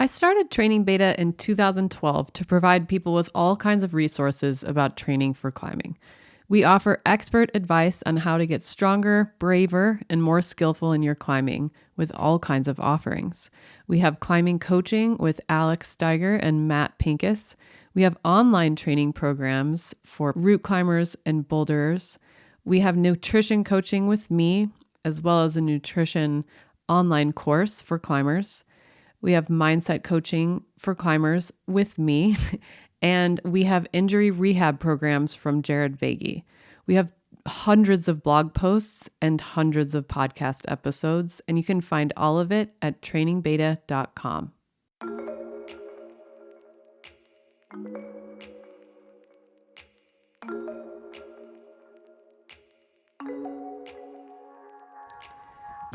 I started Training Beta in 2012 to provide people with all kinds of resources about training for climbing. We offer expert advice on how to get stronger, braver, and more skillful in your climbing with all kinds of offerings. We have climbing coaching with Alex Stiger and Matt Pincus. We have online training programs for route climbers and boulderers. We have nutrition coaching with me, as well as a nutrition online course for climbers. We have mindset coaching for climbers with me, and we have injury rehab programs from Jared Vagey. We have hundreds of blog posts and hundreds of podcast episodes, and you can find all of it at trainingbeta.com.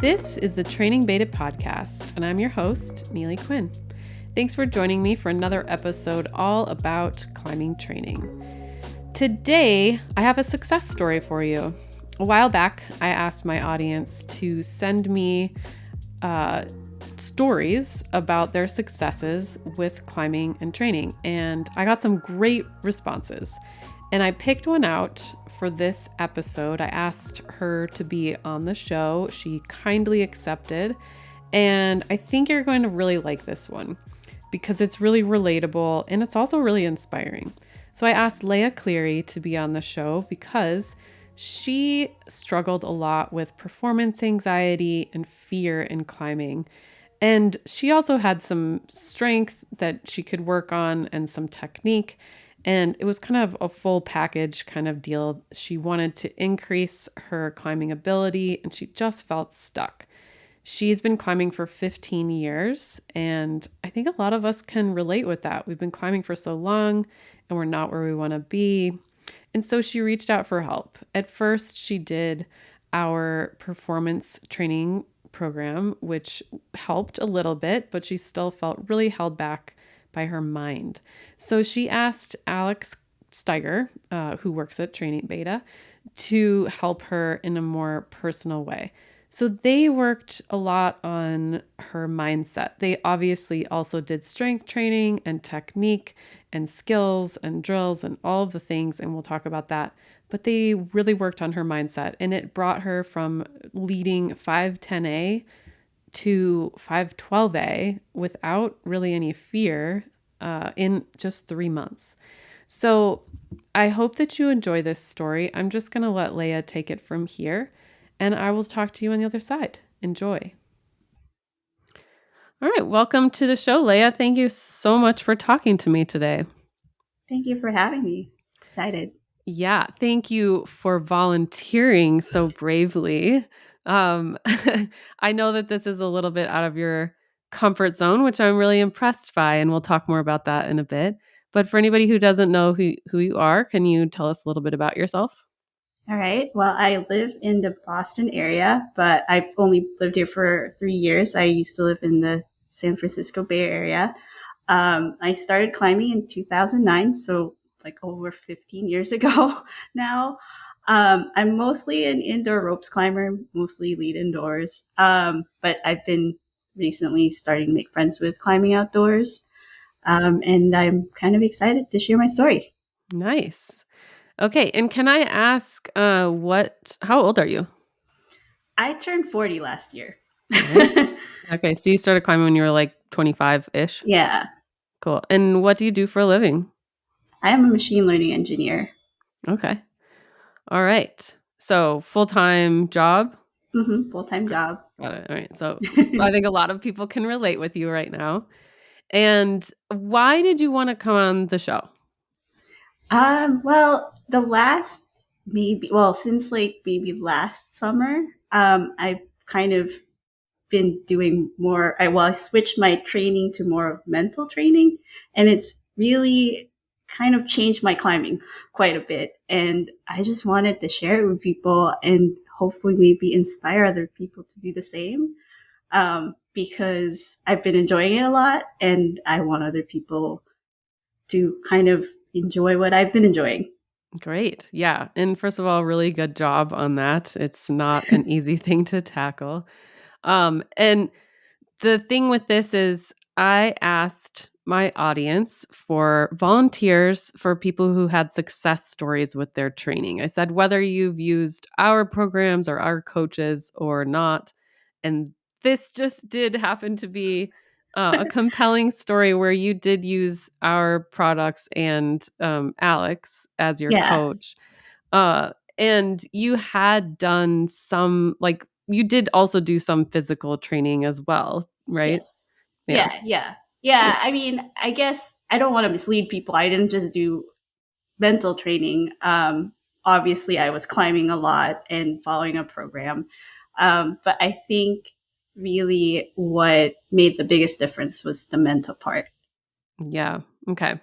This is the Training Beta podcast, and I'm your host, Neely Quinn. Thanks for joining me for another episode all about climbing training. Today, I have a success story for you. A while back, I asked my audience to send me stories about their successes with climbing and training, and I got some great responses. And I picked one out for this episode. I asked her to be on the show. She kindly accepted, and I think you're going to really like this one because it's really relatable and it's also really inspiring. So I asked Lea Cleary to be on the show because she struggled a lot with performance anxiety and fear in climbing. And she also had some strength that she could work on and some technique. And it was kind of a full package kind of deal. She wanted to increase her climbing ability and she just felt stuck. She's been climbing for 15 years, and I think a lot of us can relate with that. We've been climbing for so long, and we're not where we want to be. And so she reached out for help. At first, she did our performance training program, which helped a little bit, but she still felt really held back by her mind. So she asked Alex Stiger, who works at Training Beta, to help her in a more personal way. So they worked a lot on her mindset. They obviously also did strength training and technique and skills and drills and all of the things, and we'll talk about that. But they really worked on her mindset, and it brought her from leading 510A to 512A without really any fear in just 3 months. So I hope that you enjoy this story. I'm just going to let Lea take it from here, and I will talk to you on the other side. Enjoy. All right. Welcome to the show, Lea. Thank you so much for talking to me today. Thank you for having me. Excited. Yeah. Thank you for volunteering so bravely. I know that this is a little bit out of your comfort zone, which I'm really impressed by, and we'll talk more about that in a bit. But for anybody who doesn't know who you are, can you tell us a little bit about yourself? All right. Well, I live in the Boston area, but I've only lived here for 3 years. I used to live in the San Francisco Bay Area. I started climbing in 2009, so like over 15 years ago now. I'm mostly an indoor ropes climber, mostly lead indoors. But I've been recently starting to make friends with climbing outdoors. And I'm kind of excited to share my story. Nice. Okay. And can I ask how old are you? I turned 40 last year. Okay. Okay. So you started climbing when you were like 25-ish? Yeah. Cool. And what do you do for a living? I am a machine learning engineer. Okay. All right. So full-time job? Full-time job. Got it. All right. So I think a lot of people can relate with you right now. And why did you want to come on the show? Well, since like maybe last summer, I've kind of been doing more. I switched my training to more of mental training, and it's really kind of changed my climbing quite a bit. And I just wanted to share it with people and hopefully maybe inspire other people to do the same. Because I've been enjoying it a lot, and I want other people to kind of enjoy what I've been enjoying. Great. Yeah. And first of all, really good job on that. It's not an easy thing to tackle. And the thing with this is I asked my audience for volunteers for people who had success stories with their training. I said, whether you've used our programs or our coaches or not. And this just did happen to be a compelling story where you did use our products and Alex as your Yeah. coach. And you had done some, like, you did also do some physical training as well, right? Yes. Yeah. Yeah. Yeah. Yeah. I mean, I guess I don't want to mislead people. I didn't just do mental training. Obviously, I was climbing a lot and following a program. But I think really what made the biggest difference was the mental part. Yeah. Okay.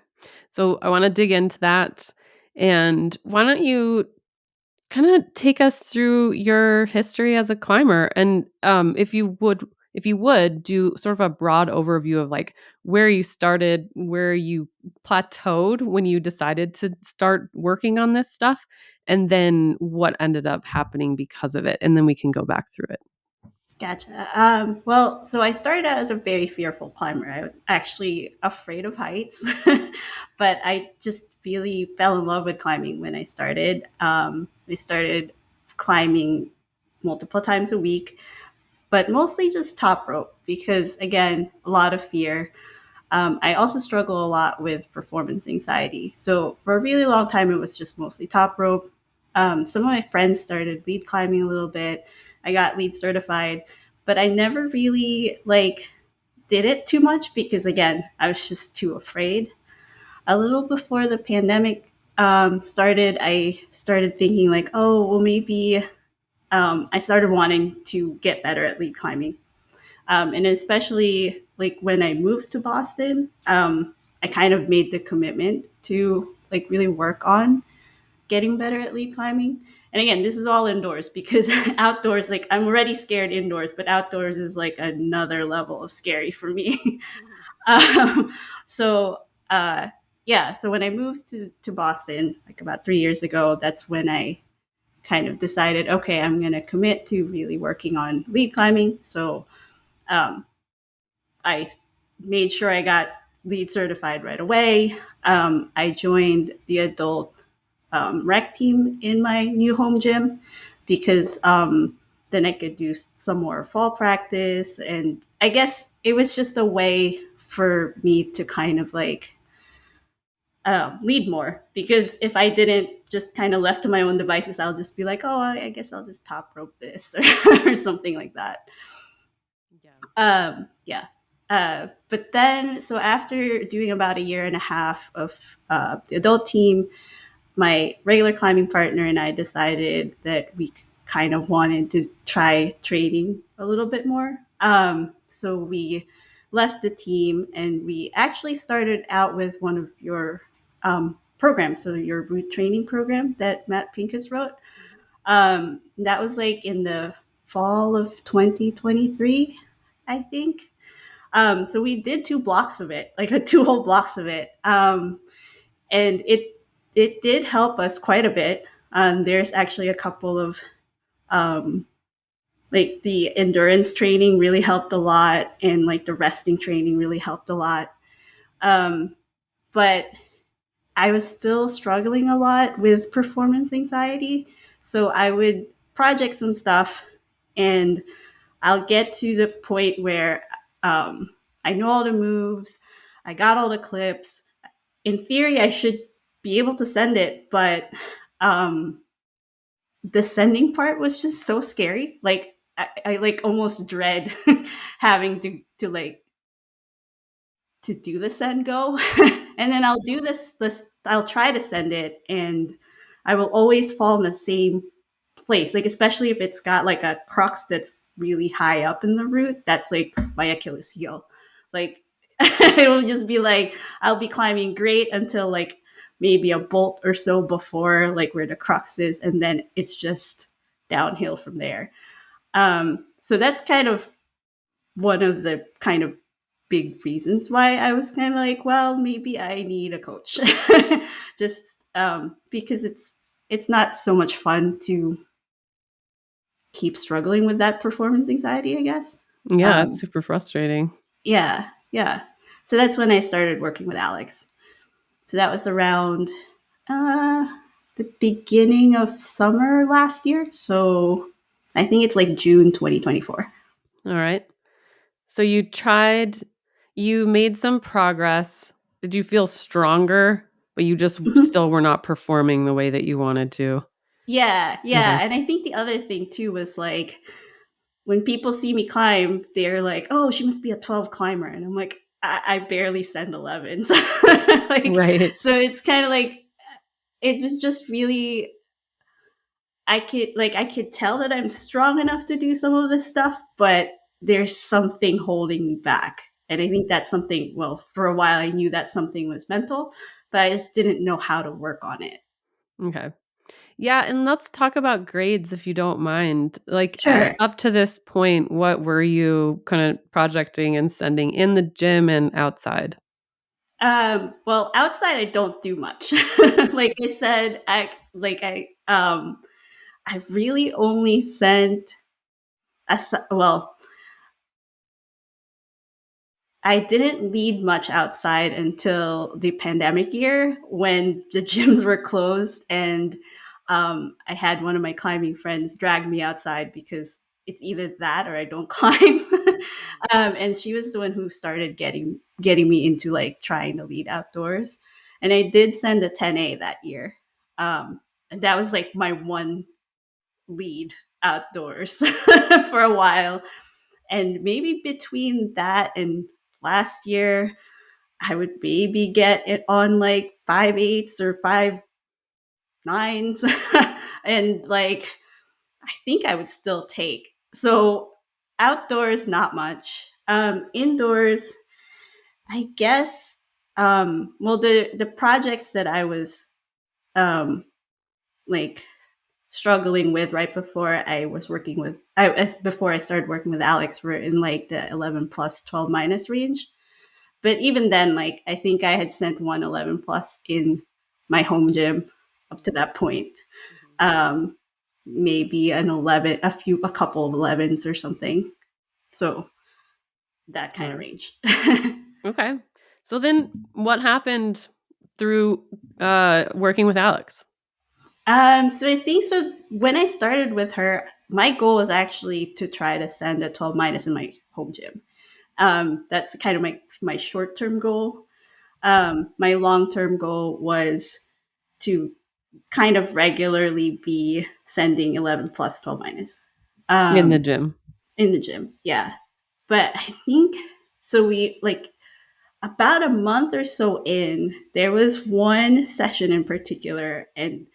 So I want to dig into that. And why don't you kind of take us through your history as a climber? And if you would do sort of a broad overview of like where you started, where you plateaued when you decided to start working on this stuff, and then what ended up happening because of it. And then we can go back through it. Gotcha. Well, so I started out as a very fearful climber. I was actually afraid of heights, but I just really fell in love with climbing when I started. I started climbing multiple times a week, but mostly just top rope because, again, a lot of fear. I also struggle a lot with performance anxiety. So for a really long time, it was just mostly top rope. Some of my friends started lead climbing a little bit. I got lead certified, but I never really did it too much because again, I was just too afraid. A little before the pandemic started, I started thinking like, oh, well, maybe I started wanting to get better at lead climbing. And especially like when I moved to Boston, I kind of made the commitment to like really work on getting better at lead climbing. And again, this is all indoors because outdoors, like I'm already scared indoors, but outdoors is like another level of scary for me. um, so uh, yeah, so when I moved to Boston like about 3 years ago, that's when I kind of decided, okay, I'm going to commit to really working on lead climbing. So um, I made sure I got lead certified right away. I joined the adult rec team in my new home gym because then I could do some more fall practice. And I guess it was just a way for me to kind of lead more because if I didn't just kind of left to my own devices, I'll just be like, oh, I guess I'll just top rope this or something like that. Yeah. Yeah. But then, so after doing about a year and a half of the adult team, my regular climbing partner and I decided that we kind of wanted to try training a little bit more. So we left the team and we actually started out with one of your programs, so your root training program that Matt Pincus wrote. That was like in the fall of 2023, I think. So we did two blocks of it, like two whole blocks of it, and it did help us quite a bit. There's actually a couple of um, like the endurance training really helped a lot, and like the resting training really helped a lot. Um, but I was still struggling a lot with performance anxiety, so I would project some stuff, and I'll get to the point where um, I know all the moves, I got all the clips. In theory, I should be able to send it, but um, the sending part was just so scary. Like I like almost dread having to like to do the send go, and then I'll do this. I'll try to send it, and I will always fall in the same place. Like especially if it's got like a crux that's really high up in the root. That's like my Achilles heel. Like it'll just be like I'll be climbing great until like maybe a bolt or so before like where the crux is, and then it's just downhill from there. So that's kind of one of the kind of big reasons why I was kind of like, well, maybe I need a coach, just because it's not so much fun to keep struggling with that performance anxiety, I guess. Yeah, it's Um, super frustrating. yeah, Yeah. So that's when I started working with Alex. So that was around uh, the beginning of summer last year. So I think it's like June 2024. All right. So you made some progress. Did you feel stronger, but you just still were not performing the way that you wanted to? Yeah, yeah. Okay. And I think the other thing too was like when people see me climb, they're like, "Oh, she must be a 12 climber," and I'm like, I barely send 11s." Like, Right. so it's kind of like it was just really I could tell that I'm strong enough to do some of this stuff, but there's something holding me back. And I think that's something, well, for a while I knew that something was mental, but I just didn't know how to work on it. Okay. Yeah, and let's talk about grades if you don't mind. Like Sure. up to this point, what were you kind of projecting and sending in the gym and outside? Well, outside I don't do much. Like I said, I really only sent well, I didn't lead much outside until the pandemic year when the gyms were closed, and I had one of my climbing friends drag me outside because it's either that or I don't climb. And she was the one who started getting me into like trying to lead outdoors, and I did send a 10A that year, and that was like my one lead outdoors for a while. And maybe between that and last year, I would maybe get it on like 5.8s or 5.9s. And like, I think I would still take. So outdoors, not much. Indoors, I guess, well, the projects that I was um, like struggling with right before I was working with, before I started working with Alex were in like the 11 plus 12 minus range. But even then, like I think I had sent 111 plus in my home gym up to that point. Um, Maybe an 11, a couple of 11s or something. So that All kind of right. range. Okay. So then what happened through working with Alex? So I think so. When I started with her, my goal was actually to try to send a 12 minus in my home gym. That's kind of my short term goal. My long term goal was to kind of regularly be sending 11 plus 12 minus In the um, gym. in the gym. Yeah. But I think so. We like about a month or so in, there was one session in particular, and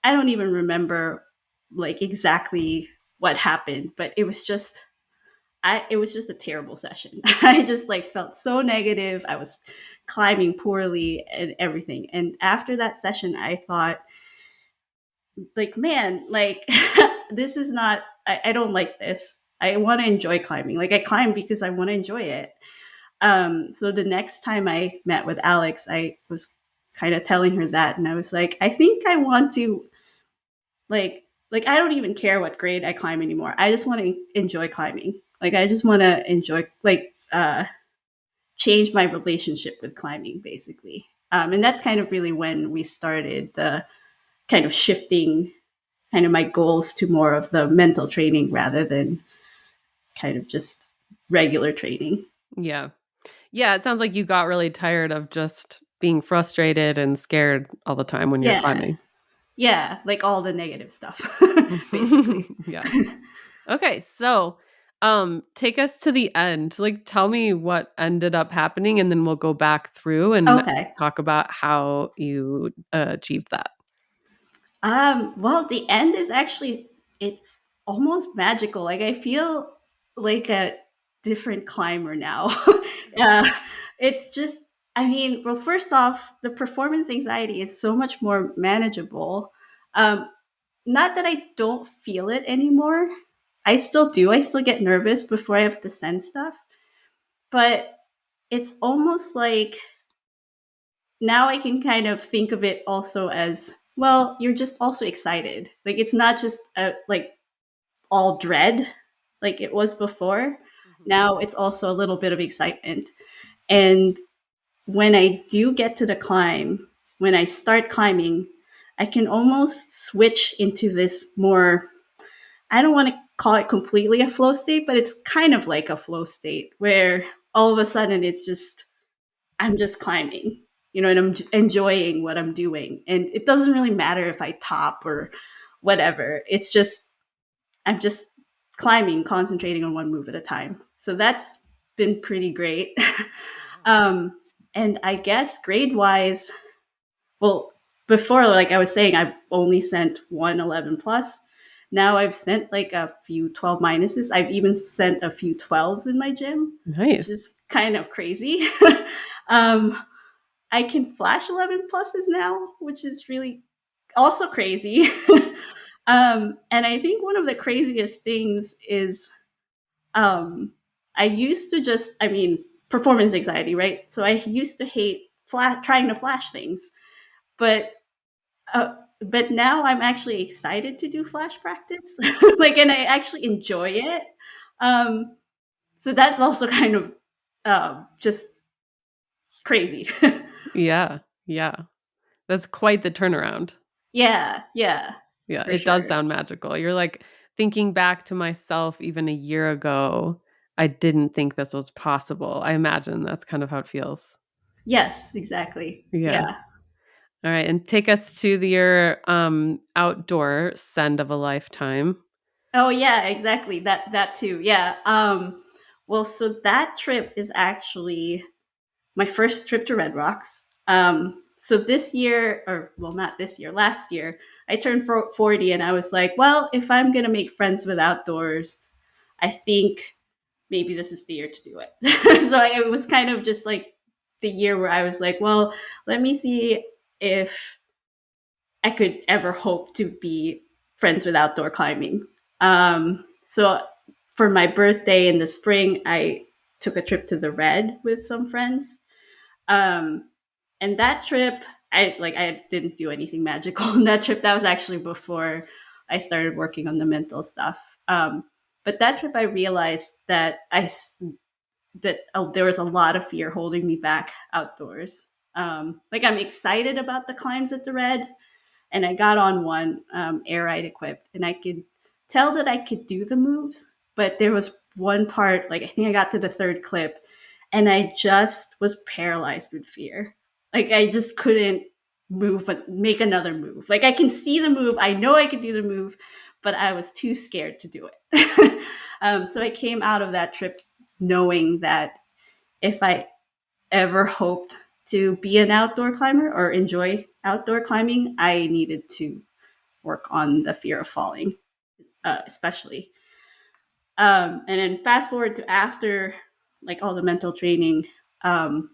I don't even remember like exactly what happened, but it was just a terrible session. I just like felt so negative. I was climbing poorly and everything. And after that session, I thought, like, man, like this is not I don't like this. I want to enjoy climbing. Like I climb because I want to enjoy it. So the next time I met with Alex, I was kind of telling her that, and I was like, I think I want to like I don't even care what grade I climb anymore. I just want to enjoy climbing. Like I just want to enjoy change my relationship with climbing basically. And that's kind of really when we started the kind of shifting kind of my goals to more of the mental training rather than kind of just regular training. Yeah. Yeah, it sounds like you got really tired of just being frustrated and scared all the time when you're Yeah. climbing. Yeah. Like all the negative stuff, basically. Yeah. Okay, so, take us to the end. Like, tell me what ended up happening, and then we'll go back through and Okay. talk about how you, achieved that. Well, the end is actually it's almost magical. Like I feel like a different climber now. uh, it's just, I mean, well, first off, the performance anxiety is so much more manageable. Um, Not that I don't feel it anymore. I still do. I still get nervous before I have to send stuff, but it's almost like now I can kind of think of it also as well, you're just also excited. Like it's not just like all dread like it was before. Mhm. Now it's also a little bit of excitement. And when I do get to the climb, when I start climbing, I can almost switch into this more, I don't want to call it completely a flow state, but it's kind of like a flow state where all of a sudden it's just, I'm just climbing, and I'm enjoying what I'm doing. And it doesn't really matter if I top or whatever. It's just, I'm just climbing, concentrating on one move at a time. So that's been pretty great. um, and I guess grade wise, well, before, like I was saying, I've only sent one 11 plus. Now I've sent like a few 12 minuses. I've even sent a few 12s in my gym, which Nice. is kind of crazy. um, I can flash 11 pluses now, which is really also crazy. And I think one of the craziest things is um, I used to just, I mean, performance anxiety, right? So I used to hate trying to flash things, but uh, but now I'm actually excited to do flash practice, like, and I actually enjoy it. Um, so that's also kind of just crazy. Yeah. Yeah. That's quite the turnaround. Yeah, yeah, Yeah, for it does sure. sound magical. You're like thinking back to myself even a year ago, I didn't think this was possible. I imagine that's kind of how it feels. Yes, exactly. Yeah. Yeah. All right. And take us to your outdoor send of a lifetime. Oh yeah, exactly. That too. Yeah. Well, so that trip is actually my first trip to Red Rocks. So this year, or well, not this year, last year, I turned 40 and I was like, well, if I'm going to make friends with outdoors, I think maybe this is the year to do it. So it was kind of just like the year where I was like, well, let me see if I could ever hope to be friends with outdoor climbing. So for my birthday in the spring, I took a trip to the Red with some friends. Um, and that trip, I didn't do anything magical on that trip. That was actually before I started working on the mental stuff. But that trip, I realized that there was a lot of fear holding me back outdoors. Like I'm excited about the climbs at the Red, and I got on one air ride equipped, and I could tell that I could do the moves, but there was one part, like I think I got to the third clip, and I just was paralyzed with fear. Like I just couldn't move, but make another move. Like I can see the move, I know I could do the move, but I was too scared to do it. So I came out of that trip knowing that if I ever hoped to be an outdoor climber or enjoy outdoor climbing, I needed to work on the fear of falling, especially. And then fast forward to after like all the mental training, um,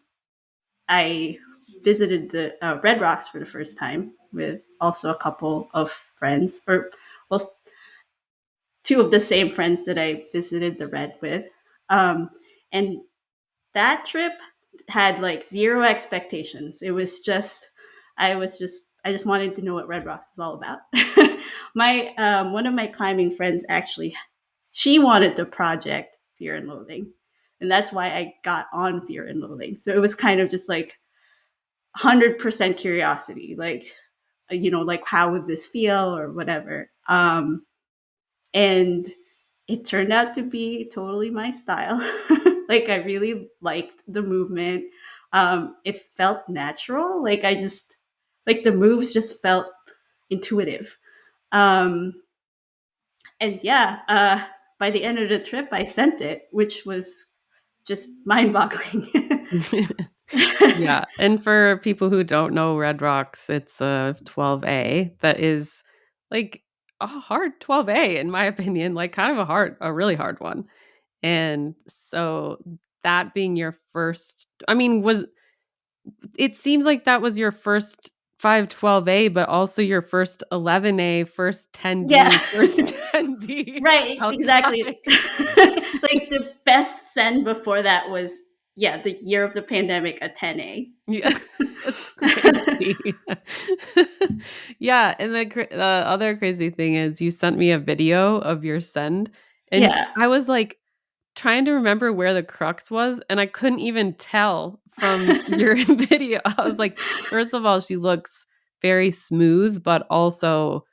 I visited the Red Rocks for the first time with also a couple of friends, or well, two of the same friends that I visited the Red with. Um, and that trip had like zero expectations. It was just, I just wanted to know what Red Rocks was all about. My one of my climbing friends actually, she wanted the project Fear and Loathing, and that's why I got on Fear and Loathing. So it was kind of just like 100% curiosity, like like how would this feel or whatever. And it turned out to be totally my style. Like I really liked the movement. It felt natural. Like I just like the moves just felt intuitive. Um, and yeah, by the end of the trip, I sent it, which was just mind-boggling. Yeah, and for people who don't know Red Rocks, it's a 12A that is like a hard 12A in my opinion, like kind of a really hard one. And so that being your first, I mean, was it seems like that was your first 512A, but also your first 11A, first Yeah. 10B, first 10B Right, exactly. outside. Like the best send before that was, yeah, the year of the pandemic, a 10A. Yeah, that's crazy. Yeah, and the other crazy thing is you sent me a video of your send, and Yeah. I was like trying to remember where the crux was, and I couldn't even tell from your video. I was like, first of all, she looks very smooth, but also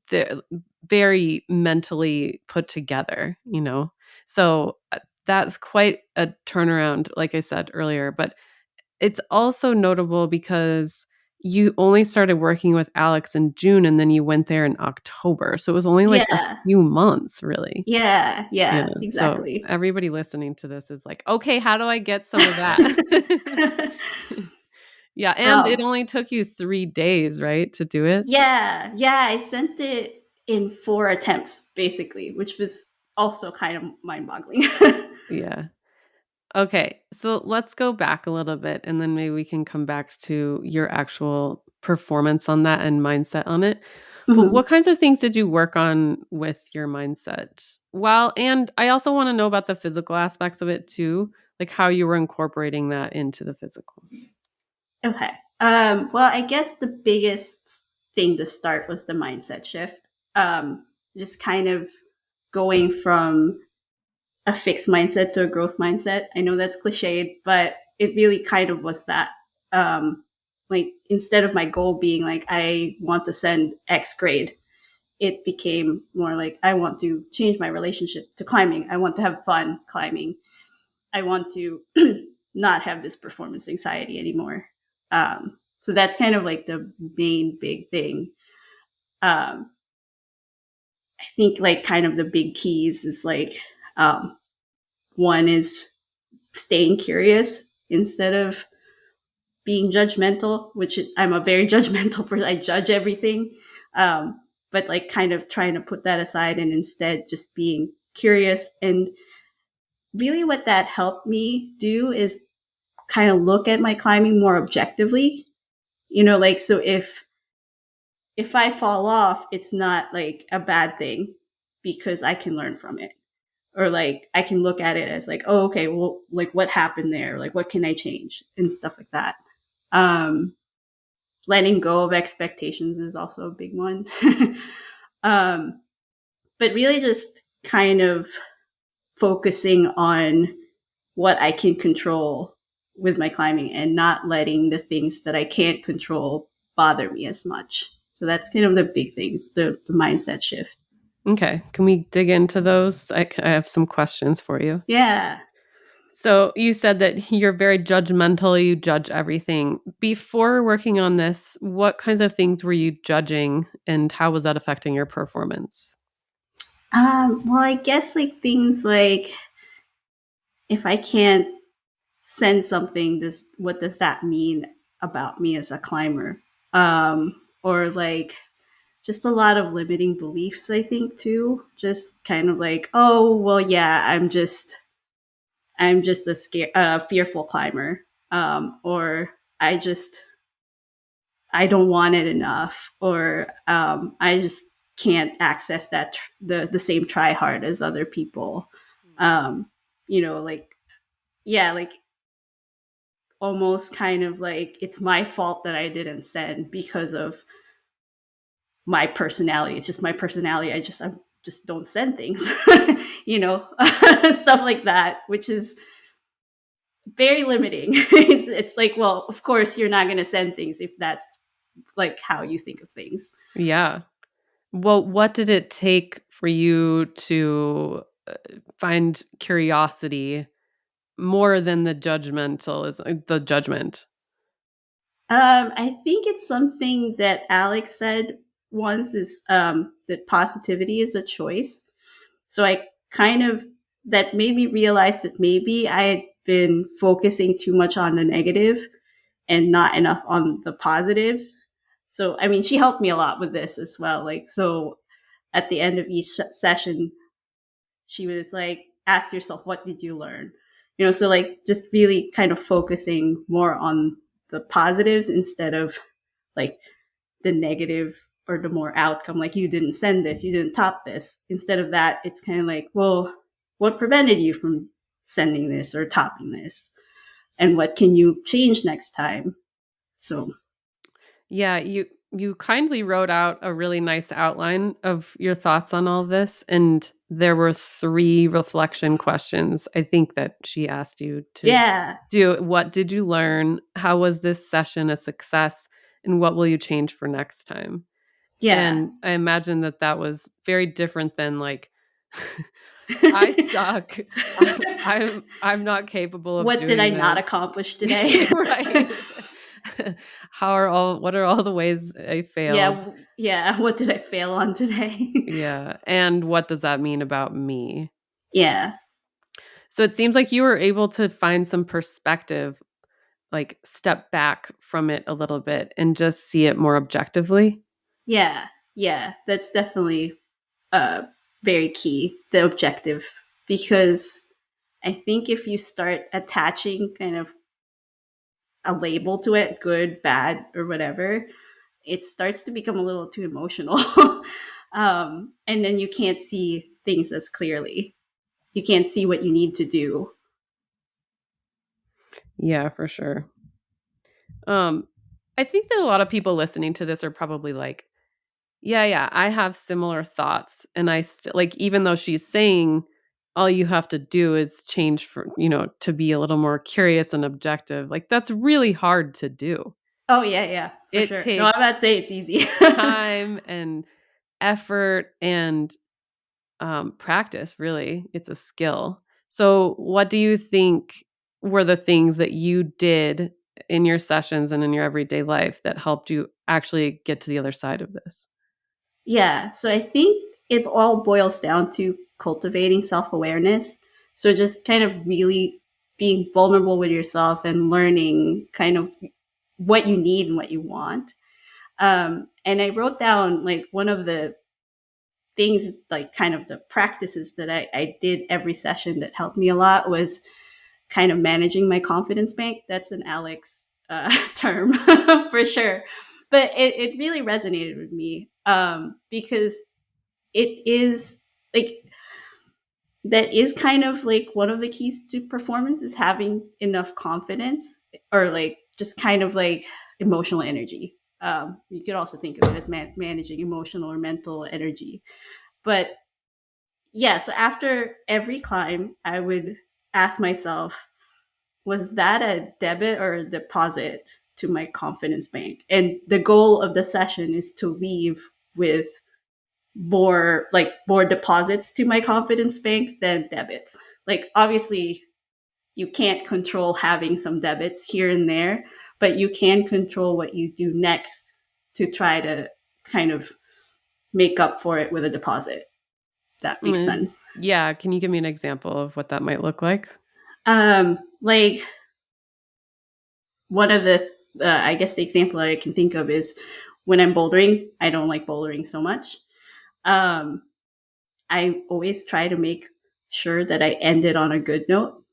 the very mentally put together, you know? So, that's quite a turnaround, like I said earlier, but it's also notable because you only started working with Alex in June, and then you went there in October, so it was only, like, a Yeah. few months, really. Yeah. Yeah, Yeah. so Exactly. everybody listening to this is like, "Okay, how do I get some of that?" Yeah, and it um, only took you 3 days, right, to do it? yeah. Yeah. I sent it in 4 attempts, basically, which was also kind of mind boggling. Yeah. Okay, so let's go back a little bit, and then maybe we can come back to your actual performance on that and mindset on it. But what Mhm. kinds of things did you work on with your mindset? Well, and I also wanna know about the physical aspects of it too, like how you were incorporating that into the physical. Okay. Well, I guess the biggest thing to start was the mindset shift. Just kind of going from a fixed mindset to a growth mindset. I know that's cliched, but it really kind of was that. Like instead of my goal being like I want to send X grade, it became more like I want to change my relationship to climbing. I want to have fun climbing. I want to not have this performance anxiety anymore. So that's kind of like the main big thing. Um, I think like kind of the big keys is like um, one is staying curious instead of being judgmental, which is, I'm a very judgmental person. I judge everything. But like kind of trying to put that aside and instead just being curious. And really what that helped me do is kind of look at my climbing more objectively. Like so if I fall off, it's not like a bad thing because I can learn from it. Or like I can look at it as like, oh, okay, well, like what happened there? Like what can I change? And stuff like that. Um, Letting go of expectations is also a big one. um, but really just kind of focusing on what I can control with my climbing and not letting the things that I can't control bother me as much. So that's kind of the big things, the mindset shift. Okay, can we dig into those? I have some questions for you. Yeah. So you said that you're very judgmental, you judge everything. Before working on this, what kinds of things were you judging and how was that affecting your performance? Well, I guess like things like if I can't send something, this what does that mean about me as a climber? Or like just a lot of limiting beliefs, I think too. Just kind of like, oh well, yeah, I'm just fearful climber, or I just I don't want it enough, or I just can't access the same try hard as other people. Um, like yeah, like almost kind of like it's my fault that I didn't send because of my personality. It's just my personality. I just don't send things, stuff like that, which is very limiting. It's like, well, of course you're not going to send things if that's like how you think of things. Yeah. Well, what did it take for you to find curiosity more than the judgment? I think it's something that Alex said once is that positivity is a choice. So I kind of that made me realize that maybe I had been focusing too much on the negative and not enough on the positives. So I mean, she helped me a lot with this as well. Like so, at the end of each session, she was like, "Ask yourself, what did you learn?" So like just really kind of focusing more on the positives instead of like the negative or the more outcome, like you didn't send this, you didn't top this. Instead of that, it's kind of like, well, what prevented you from sending this or topping this? And what can you change next time? So, Yeah, you kindly wrote out a really nice outline of your thoughts on all this, and there were 3 reflection questions. I think that she asked you to Yeah. do. What did you learn? How was this session a success? And what will you change for next time? Yeah. And I imagine that that was very different than like, I suck. I'm not capable of What did I doing not this. accomplish today? Right. What are all the ways I failed? Yeah. What did I fail on today? Yeah. And what does that mean about me? Yeah. So it seems like you were able to find some perspective, like step back from it a little bit and just see it more objectively. Yeah. Yeah. That's definitely uh, very key, the objective, because I think if you start attaching kind of a label to it, good, bad, or whatever, it starts to become a little too emotional. And then you can't see things as clearly. You can't see what you need to do. Yeah, for sure. Um, I think that a lot of people listening to this are probably like, yeah, I have similar thoughts. And I still like, even though she's saying all you have to do is change for, to be a little more curious and objective, like that's really hard to do. Oh, yeah, yeah, for It sure. No, I'm takes not saying it's easy. time and effort and practice, really. It's a skill. So, what do you think were the things that you did in your sessions and in your everyday life that helped you actually get to the other side of this? Yeah. So I think it all boils down to cultivating self awareness. So just kind of really being vulnerable with yourself and learning kind of what you need and what you want. And I wrote down like one of the things, like kind of the practices that I did every session that helped me a lot was kind of managing my confidence bank. That's an Alex term for sure. But it really resonated with me because it is like that is kind of like one of the keys to performance is having enough confidence or like just kind of like emotional energy. You could also think of it as managing emotional or mental energy. But yeah, so after every climb, I would ask myself, was that a debit or a deposit to my confidence bank? And the goal of the session is to leave with more deposits to my confidence bank than debits. Like obviously you can't control having some debits here and there, but you can control what you do next to try to kind of make up for it with a deposit. That makes sense. Yeah, can you give me an example of what that might look like? Like one of the I guess the example that I can think of is when I'm bouldering. I don't like bouldering so much. Um, I always try to make sure that I end it on a good note.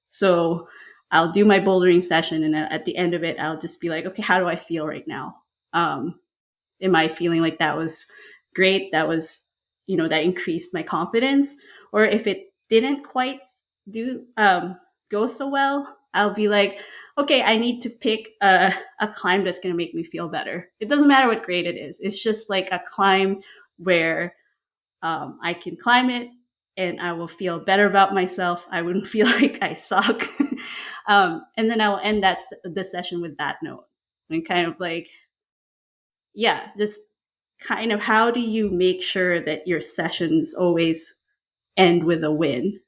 So I'll do my bouldering session, and at the end of it, I'll just be like, okay, how do I feel right now? Um, am I feeling like that was great? That was, that increased my confidence. Or if it didn't quite do go so well, I'll be like, okay, I need to pick a climb that's going to make me feel better. It doesn't matter what grade it is. It's just like a climb where I can climb it and I will feel better about myself. I wouldn't feel like I suck. And then I'll end the session with that note and kind of like, yeah, just kind of how do you make sure that your sessions always end with a win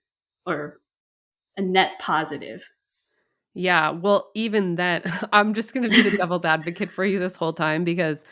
or a net positive? Yeah, well, even then, I'm just gonna be the devil's advocate for you this whole time because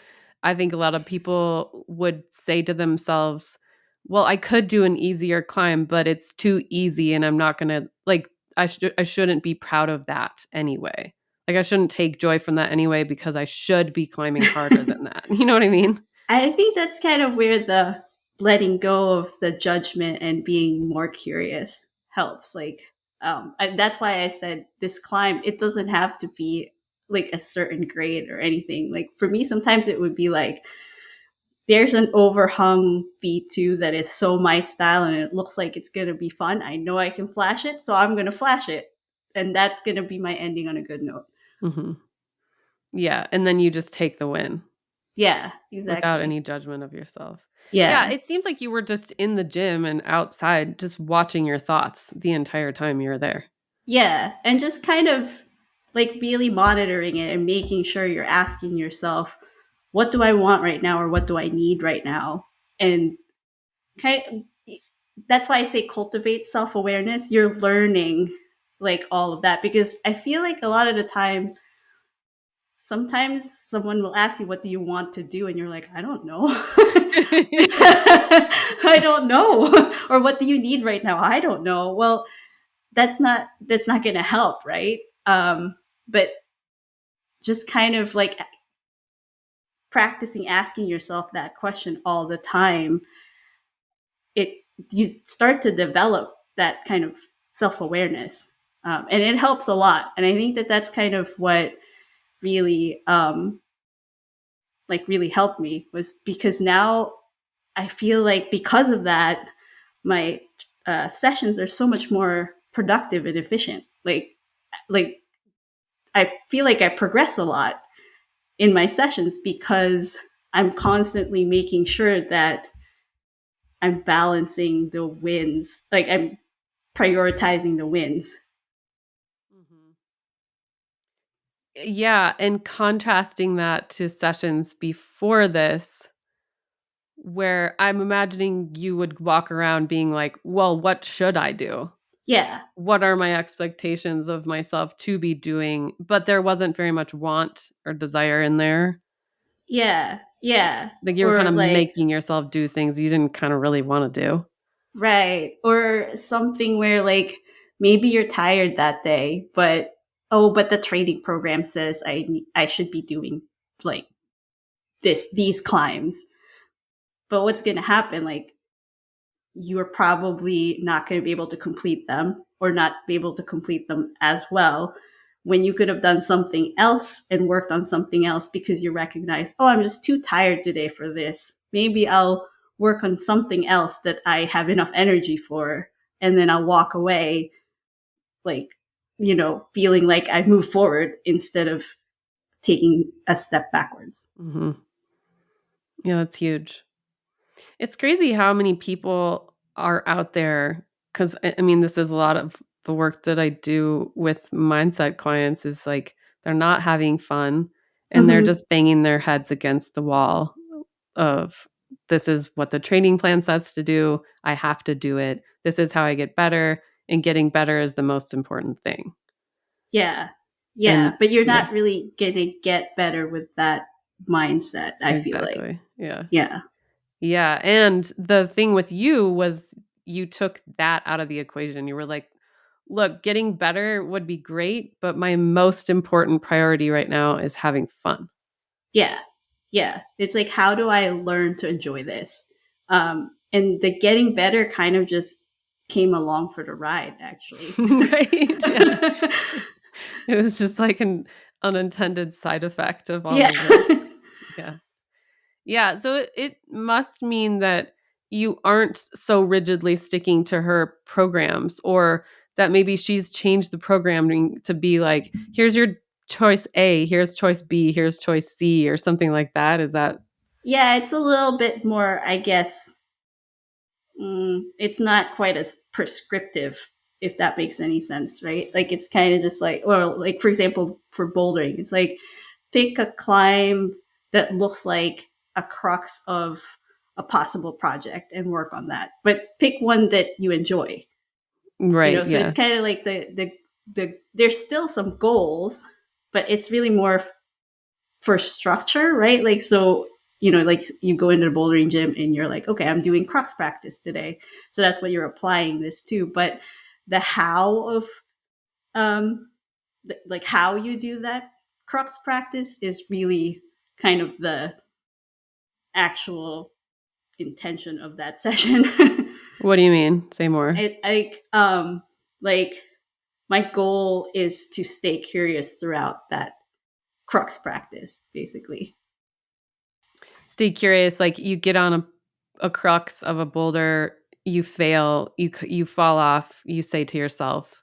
I think a lot of people would say to themselves, "Well, I could do an easier climb, but it's too easy and I'm not gonna like I shouldn't be proud of that anyway. Like I shouldn't take joy from that anyway because I should be climbing harder than that." You know what I mean? I think that's kind of where the letting go of the judgment and being more curious helps. Like, that's why I said this climb, it doesn't have to be like a certain grade or anything. Like, for me, sometimes it would be like, there's an overhung V2 that is so my style and it looks like it's going to be fun. I know I can flash it, so I'm going to flash it. And that's going to be my ending on a good note. Mhm. Yeah, and then you just take the win. Yeah, without exactly. any judgment of yourself. Yeah, Yeah. it seems like you were just in the gym and outside just watching your thoughts the entire time you were there. Yeah. And just kind of like really monitoring it and making sure you're asking yourself, what do I want right now or what do I need right now? And kind of, that's why I say cultivate self-awareness. You're learning like all of that because I feel like a lot of the time sometimes someone will ask you what do you want to do and you're like I don't know. I don't know. Or what do you need right now? I don't know. Well, that's not going to help, right? But just kind of like practicing asking yourself that question all the time, it you start to develop that kind of self-awareness, and it helps a lot. And I think that that's kind of what really like really helped me was because now I feel like because of that, my sessions are so much more productive and efficient. Like I feel like I progress a lot in my sessions because I'm constantly making sure that I'm balancing the wins. Like I'm prioritizing the wins. Mhm. Yeah, and contrasting that to sessions before this, where I'm imagining you would walk around being like, "Well, what should I do? Yeah. What are my expectations of myself to be doing?" But there wasn't very much want or desire in there. Yeah. Yeah. Like, you were Or kinda like, making yourself do things you didn't kinda really wanna do. right. Or something where like maybe you're tired that day, but oh, but the training program says I should be doing like these climbs. But what's going to happen? Like you're probably not going to be able to complete them or not be able to complete them as well when you could have done something else and worked on something else because you recognize, oh, I'm just too tired today for this. Maybe I'll work on something else that I have enough energy for. And then I'll walk away, like, feeling like I moved forward instead of taking a step backwards. Mhm. Yeah, that's huge. It's crazy how many people are out there 'cause, I mean, this is a lot of the work that I do with mindset clients is, like, they're not having fun, and they're Mm-hmm. just banging their heads against the wall of, "This is what the training plan says to do. I have to do it. This is how I get better," and getting better is the most important thing. Yeah. And Yeah. But you're yeah, not really going to get better with that mindset, I feel like. exactly. Yeah. Yeah. Yeah, and the thing with you was you took that out of the equation. You were like, "Look, getting better would be great, but my most important priority right now is having fun." Yeah. Yeah. It's like, how do I learn to enjoy this? And the getting better kind of just came along for the ride, actually. Right? Yeah. It was just like an unintended side effect of all Yeah. of this. Yeah. Yeah, so it must mean that you aren't so rigidly sticking to her programs or that maybe she's changed the programming to be like, "Here's your choice A, here's choice B, here's choice C," or something like that. Is that Yeah. It's a little bit more, I guess, it's not quite as prescriptive, if that makes any sense, right? Like it's kind of just like, or like for example, for bouldering, it's like pick a climb that looks like a crux of a possible project and work on that. But pick one that you enjoy. right, So it's yeah. kind of like the there's still some goals, but it's really more for structure, right? Like so, like you go into the bouldering gym and you're like, okay, I'm doing cross practice today, so that's what you're applying this to. But the how of like how you do that cross practice is really kind of the actual intention of that session. What do you mean? Say more. Like my goal is to stay curious throughout that crux practice, basically. Stay curious, like, you get on a crux of a boulder, you fail, you fall off, you say to yourself,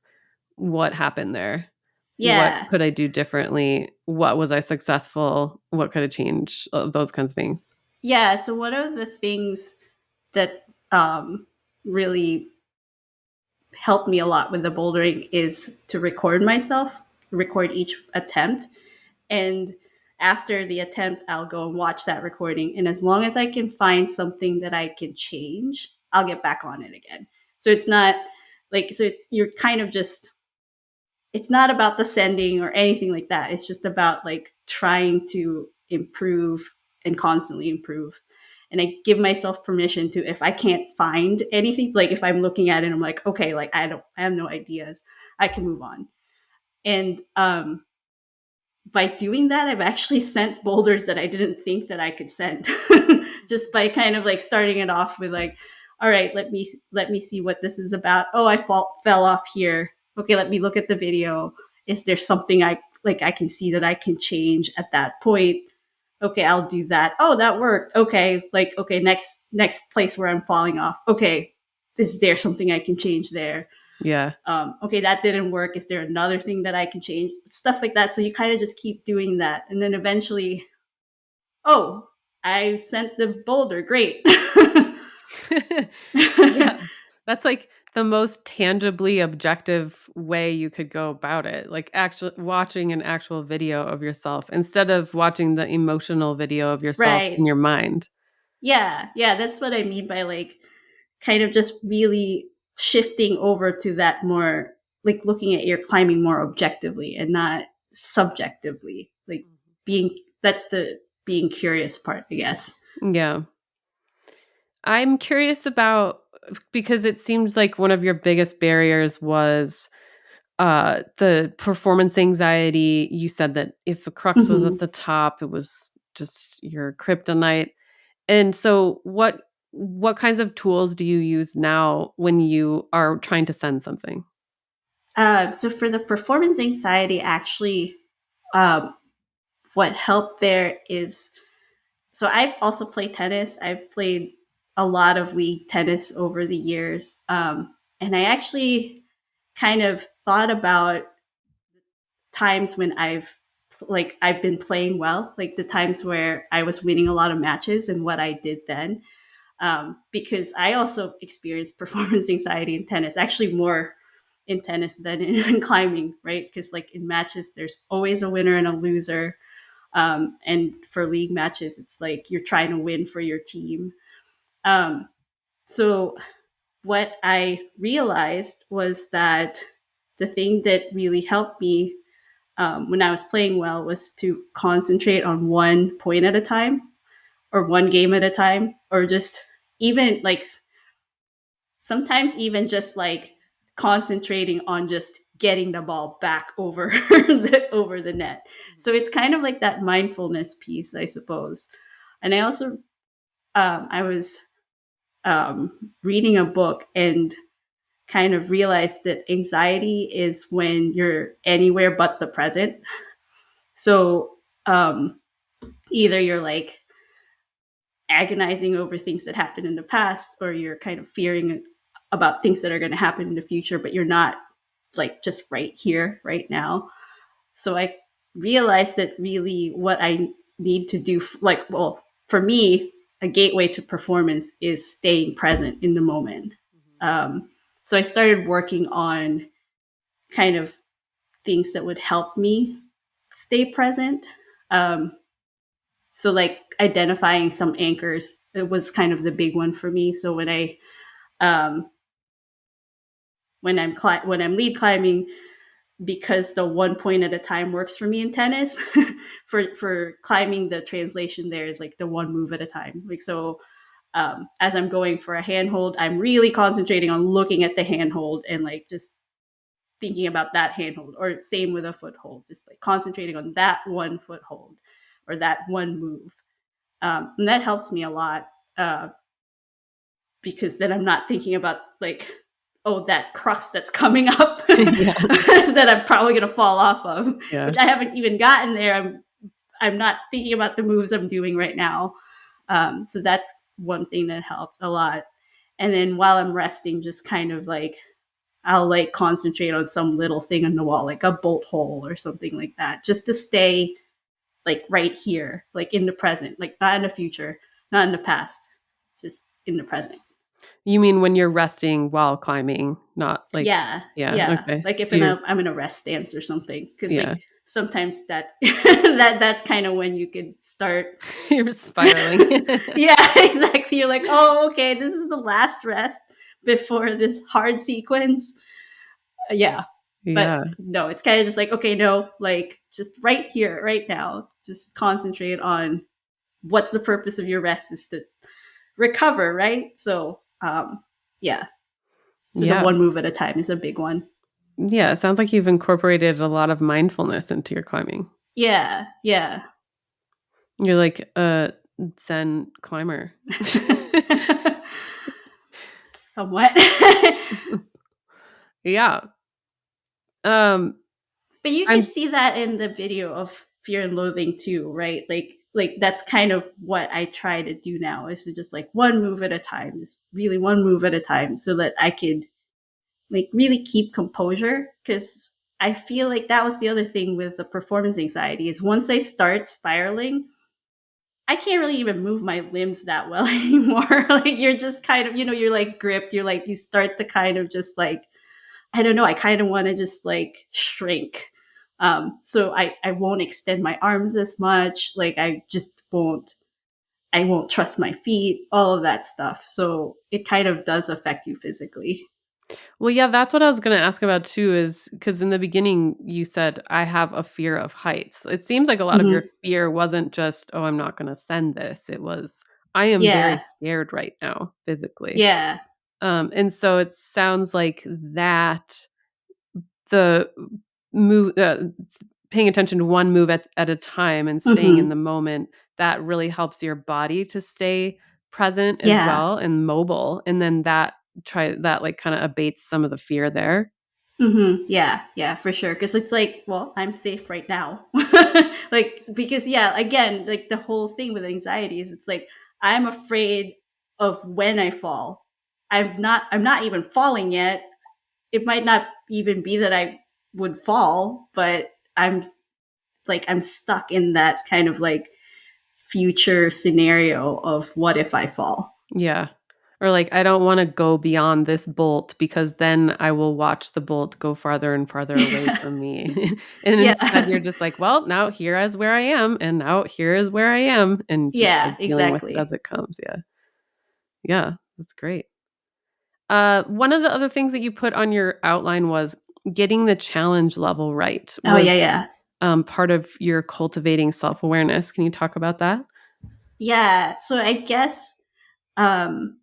"What happened there?" What Yeah. could I do differently? What was I successful? What could I change? Those kinds of things. Yeah. So one of the things that really helped me a lot with the bouldering is to record myself, record each attempt. And after the attempt, I'll go and watch that recording. And as long as I can find something that I can change, I'll get back on it again. So it's not like, so it's, you're kind of just, it's not about the sending or anything like that. It's just about like trying to improve and constantly improve. And I give myself permission to, if I can't find anything, like if I'm looking at it, I'm like, okay, like I have no ideas, I can move on. And by doing that, I've actually sent boulders that I didn't think that I could send, just by kind of like starting it off with like, all right, let me see what this is about. Oh, fell off here. Okay, let me look at the video. Is there something I can see that I can change at that point? Okay, I'll do that. Oh, that worked. Okay, like okay, next place where I'm falling off. Okay, is there something I can change there? Yeah. Okay, that didn't work. Is there another thing that I can change? Stuff like that. So you kind of just keep doing that. And then eventually, oh, I sent the boulder. Great. Yeah. That's like the most tangibly objective way you could go about it. Like actually watching an actual video of yourself instead of watching the emotional video of yourself in Right. your mind. Yeah. Yeah. That's what I mean by like kind of just really shifting over to that more like looking at your climbing more objectively and not subjectively. Like that's the being curious part, I guess. Yeah. I'm curious about because it seems like one of your biggest barriers was the performance anxiety. You said that if a crux was at Mhm. the top, it was just your kryptonite. And so what kinds of tools do you use now when you are trying to send something? So for the performance anxiety, actually, um, what helped there is so I also play tennis. I've played a lot of league tennis over the years, and I actually kind of thought about times when I've been playing well, like the times where I was winning a lot of matches and what I did then. Because I also experienced performance anxiety in tennis, actually more in tennis than in climbing, right? Because like in matches, there's always a winner and a loser. And for league matches, it's like you're trying to win for your team. Um, so what I realized was that the thing that really helped me when I was playing well was to concentrate on one point at a time or one game at a time, or just even like sometimes even just like concentrating on just getting the ball back over over the net. So it's kind of like that mindfulness piece, I suppose. And I also I was reading a book and kind of realized that anxiety is when you're anywhere but the present. So either you're like agonizing over things that happened in the past, or you're kind of fearing about things that are going to happen in the future, but you're not like just right here, right now. So I realized that really what I need to do, like, well, for me, a gateway to performance is staying present in the moment. Um, so I started working on kind of things that would help me stay present. Um, so like identifying some anchors, it was kind of the big one for me. So um, when I'm lead climbing, because the one point at a time works for me in tennis. For climbing, the translation there is like the one move at a time. Like so, as I'm going for a handhold, I'm really concentrating on looking at the handhold and like just thinking about that handhold. Or same with a foothold, just like concentrating on that one foothold or that one move, and that helps me a lot. Because then I'm not thinking about like, oh, that crust that's coming up Yeah. that I'm probably gonna fall off of, Yeah. which I haven't even gotten there. I'm not thinking about the moves I'm doing right now. So that's one thing that helped a lot. And then while I'm resting, just kind of like I'll like concentrate on some little thing on the wall, like a bolt hole or something like that, just to stay like right here, like in the present, like not in the future, not in the past, just in the present. You mean when you're resting while climbing, not like, Yeah, yeah, yeah. okay. Like So if you're, I'm in a rest stance or something, because yeah, like sometimes that that's kind of when you could start. you're spiraling. Yeah, exactly. You're like, oh, okay, this is the last rest before this hard sequence. Yeah, but Yeah, no, it's kind of just like, okay, no, like just right here, right now, just concentrate on what's the purpose of your rest is to recover, right? So, yeah. So the yeah. one move at a time is a big one. Yeah, it sounds like you've incorporated a lot of mindfulness into your climbing. Yeah, yeah. You're like a Zen climber. Somewhat. Yeah. Um, But you I'm can see that in the video of Fear and Loathing too, right? Like that's kind of what I try to do now is to just like one move at a time, just really one move at a time so that I could like really keep composure, because I feel like that was the other thing with the performance anxiety is once I start spiraling, I can't really even move my limbs that well anymore. Like you're just kind of, you're like gripped, you're like you start to kind of just like, I don't know, I kind of want to just like shrink. So I won't extend my arms as much. Like I won't trust my feet, all of that stuff. So it kind of does affect you physically. Well, yeah, that's what I was gonna ask about too, is because in the beginning you said, "I have a fear of heights." It seems like a lot of your Hmm. fear wasn't just, "Oh, I'm not gonna send this." It was, "I am very Yeah. scared right now physically." Yeah. And so it sounds like that the move paying attention to one move at a time and staying in Hmm. the moment, that really helps your body to stay present as Yeah. well and mobile, and then that, like, kinda abates some of the fear there. Yeah, yeah, for sure. Because it's like, well, I'm safe right now. Like, because, yeah, again, like the whole thing with anxiety is it's like, I'm afraid of when I fall. I'm not even falling yet. It might not even be that I would fall, but I'm stuck in that kind of like future scenario of what if I fall. Yeah. Or, like, I don't wanna go beyond this bolt because then I will watch the bolt go farther and farther away from me. And instead, Yeah. you're just like, "Well, now here is where I am, and now here is where I am," and just, like, Yeah, dealing with it as exactly. it comes, yeah. Yeah, that's great. One of the other things that you put on your outline was getting the challenge level right Oh, yeah, was, yeah. part of your cultivating self-awareness. Can you talk about that? Yeah. So I guess um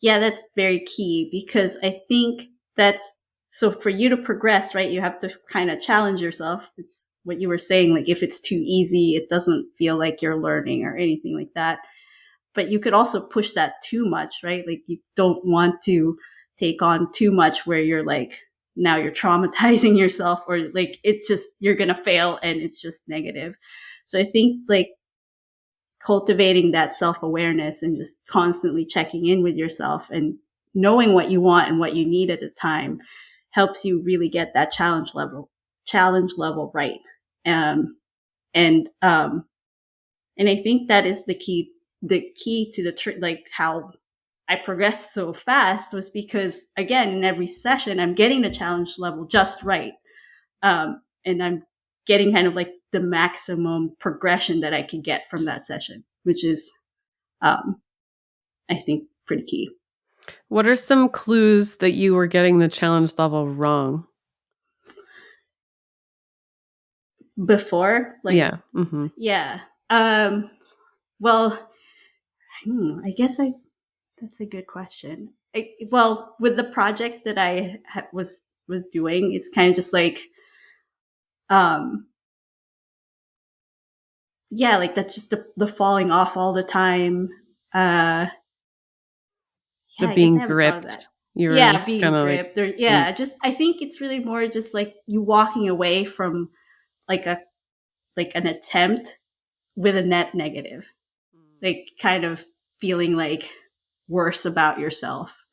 yeah, that's very key because I think that's so for you to progress, right? You have to kind of challenge yourself. It's what you were saying, like if it's too easy, it doesn't feel like you're learning or anything like that. But you could also push that too much, right? Like you don't want to take on too much where you're like, now you're traumatizing yourself or like it's just, you're going to fail and it's just negative. So I think like cultivating that self awareness and just constantly checking in with yourself and knowing what you want and what you need at a time helps you really get that challenge level right. Um, and and I think that is the key to like how I progressed so fast was because again in every session I'm getting the challenge level just right, and I'm getting kind of like the maximum progression that I can get from that session, which is um, I think pretty key. What are some clues that you were getting the challenge level wrong? Before, like, Yeah, mhm. yeah, um, well, I guess I that's a good question. Well, with the projects that I was doing, it's kind of just like, um, yeah, like that's just the falling off all the time. Uh, The yeah, I guess I being haven't thought of that. gripped. You were Yeah, being kinda like gripped, or being yeah, just I think it's really more just like you walking away from like a like an attempt with a net negative, like kind of feeling like worse about yourself.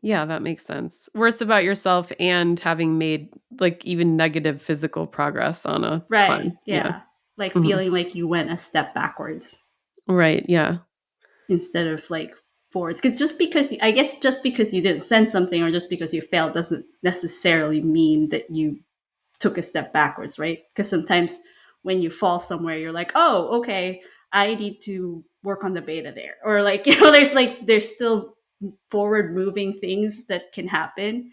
Yeah, that makes sense. Worse about yourself and having made like even negative physical progress on a Right. climb. Yeah. Yeah. Like Mhm. feeling like you went a step backwards Right. Yeah. instead of like forwards. Because I guess just because you didn't send something or just because you failed doesn't necessarily mean that you took a step backwards, right? Because sometimes when you fall somewhere, you're like, oh, okay, I need to work on the beta there. Or like, there's still forward moving things that can happen.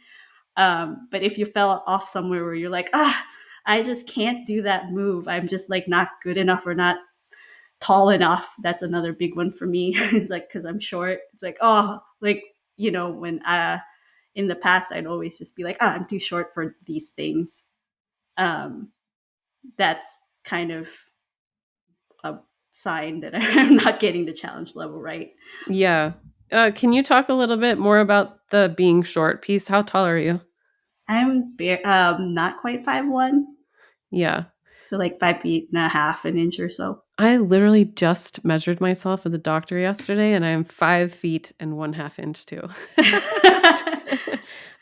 But if you fell off somewhere where you're like, I just can't do that move. I'm just like not good enough or not tall enough. That's another big one for me. It's like, because I'm short. It's like, oh, like, when in the past, I'd always just be like, I'm too short for these things. Um, that's kind of a sign that I'm not getting the challenge level right. Yeah. Can you talk a little bit more about the being short piece? How tall are you? Not quite 5'1", Yeah. so like 5 feet and a half, an inch or so. I literally just measured myself at the doctor yesterday and I am 5 feet and 1/2 inch too.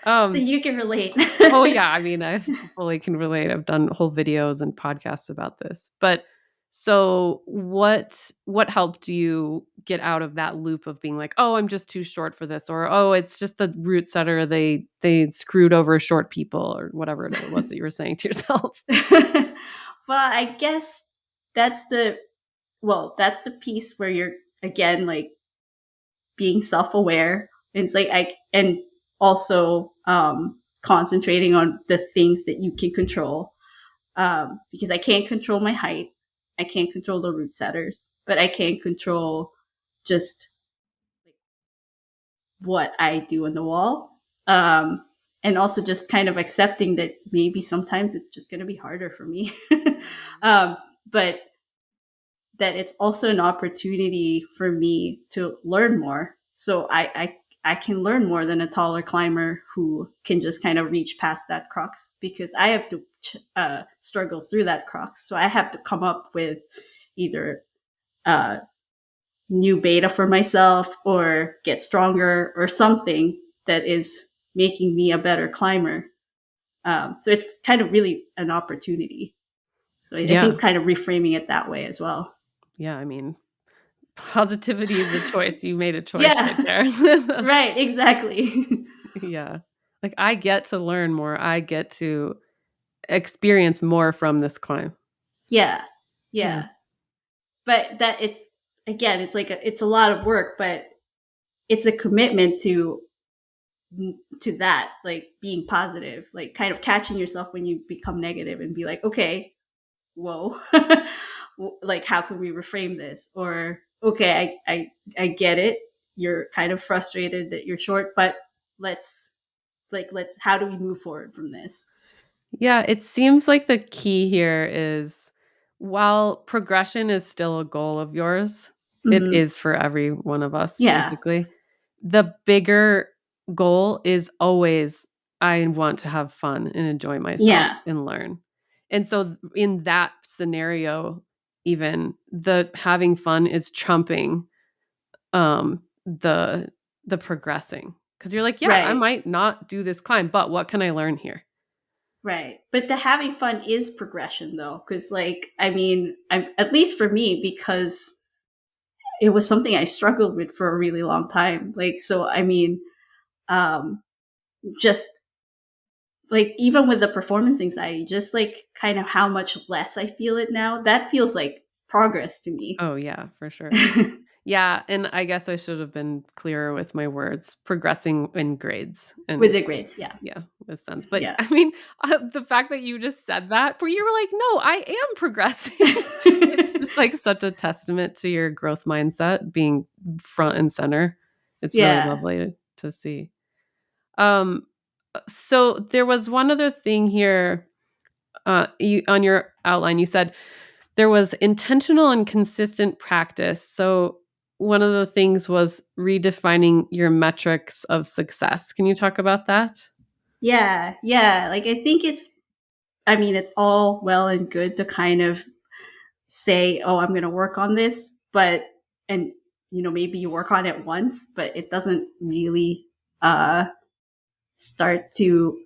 So um, you can relate. oh yeah, I mean, I fully can relate. I've done whole videos and podcasts about this. But so what helped you get out of that loop of being like, "Oh, I'm just too short for this," or "Oh, it's just the root setter, they screwed over short people," or whatever it was that you were saying to yourself? Well, I guess that's the that's the piece where you're again like being self-aware. It's like and also concentrating on the things that you can control. Because I can't control my height, I can't control the root setters, but I can control just what I do on the wall. And also just kind of accepting that maybe sometimes it's just going to be harder for me. um, but that it's also an opportunity for me to learn more. So I can learn more than a taller climber who can just kind of reach past that crux, because I have to struggle through that crux. So I have to come up with either uh, new beta for myself or get stronger or something that is making me a better climber. So it's kind of really an opportunity. So I Yeah. think kind of reframing it that way as well. Yeah, I mean, positivity is a choice. You made a choice right Yeah, there. right, exactly. Yeah. Like, I get to learn more. I get to experience more from this climb. Yeah, Yeah. yeah. But that it's again, it's a lot of work, but it's a commitment to that, like being positive, like kind of catching yourself when you become negative and be like, okay, whoa, like how can we reframe this? Or okay, I get it. You're kind of frustrated that you're short, but let's let's how do we move forward from this? Yeah, it seems like the key here is while progression is still a goal of yours, it Hmm. is for every one of us, Yeah, basically. The bigger goal is always, I want to have fun and enjoy myself yeah, and learn. And so in that scenario, even the having fun is trumping the progressing. Because you're like, yeah, I right. might not do this climb, but what can I learn here? Right. But the having fun is progression though. Cause like, I mean, I'm at least for me, because it was something I struggled with for a really long time. Like, so I mean, um, just like even with the performance anxiety, just like kind of how much less I feel it now, that feels like progress to me. Oh, yeah, for sure. Yeah, and I guess I should have been clearer with my words, progressing in grades With and the grades. Yeah. yeah, with sense. But Yeah. I mean, the fact that you just said that, but you were like, "No, I am progressing." It's just like such a testament to your growth mindset being front and center. It's really Yeah. lovely to see. Um, so there was one other thing here, you on your outline, you said there was intentional and consistent practice. So one of the things was redefining your metrics of success. Can you talk about that? Yeah. Yeah. Like I think I mean, it's all well and good to kind of say, oh, I'm going to work on this, but, and, maybe you work on it once, but it doesn't really start to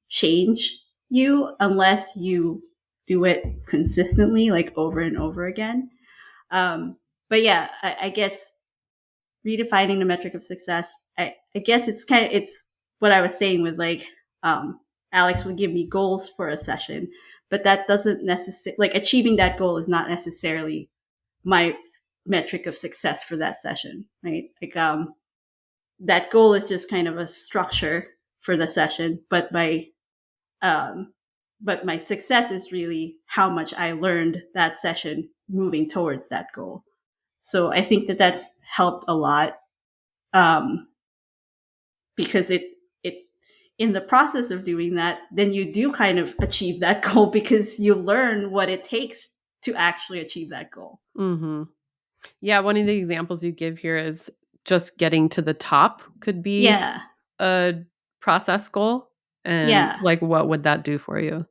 change you unless you do it consistently, like over and over again. But yeah, I guess redefining the metric of success. I guess it's what I was saying with like Alex would give me goals for a session, but that doesn't necessarily like achieving that goal is not necessarily my metric of success for that session, right? Like that goal is just kind of a structure for the session, um, but my success is really how much I learned that session moving towards that goal. So I think that that's helped a lot, um, because it in the process of doing that, then you do kind of achieve that goal because you learn what it takes to actually achieve that goal. Mm-hmm. Yeah, one of the examples you give here is just getting to the top could be Yeah, a process goal. And yeah. like, what would that do for you?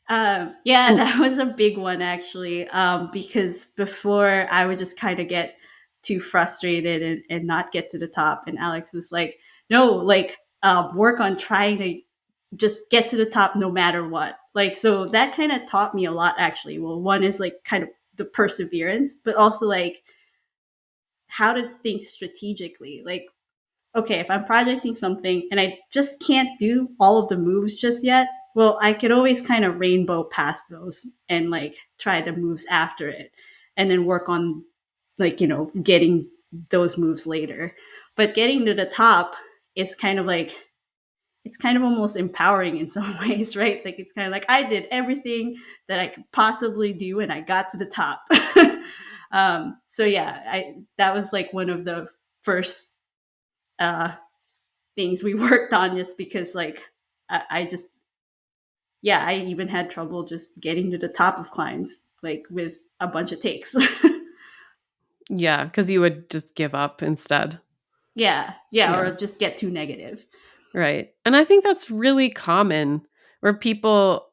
Yeah, And that was a big one actually. Because before I would just kind of get too frustrated and not get to the top. And Alex was like, no, like, work on trying to just get to the top no matter what. Like, so that kind of taught me a lot actually. Well, one is like kind of the perseverance, but also like how to think strategically. Like, okay, if I'm projecting something and I just can't do all of the moves just yet, well, I could always kind of rainbow past those and like try the moves after it and then work on like, getting those moves later. But getting to the top is kind of like, it's kind of almost empowering in some ways, right? Like it's kind of like I did everything that I could possibly do and I got to the top. So yeah, that was like one of the first uh, things we worked on just because like I just yeah, I even had trouble just getting to the top of climbs like with a bunch of takes. yeah, because you would just give up instead. Yeah, Yeah. or just get too negative. Right. And I think that's really common where people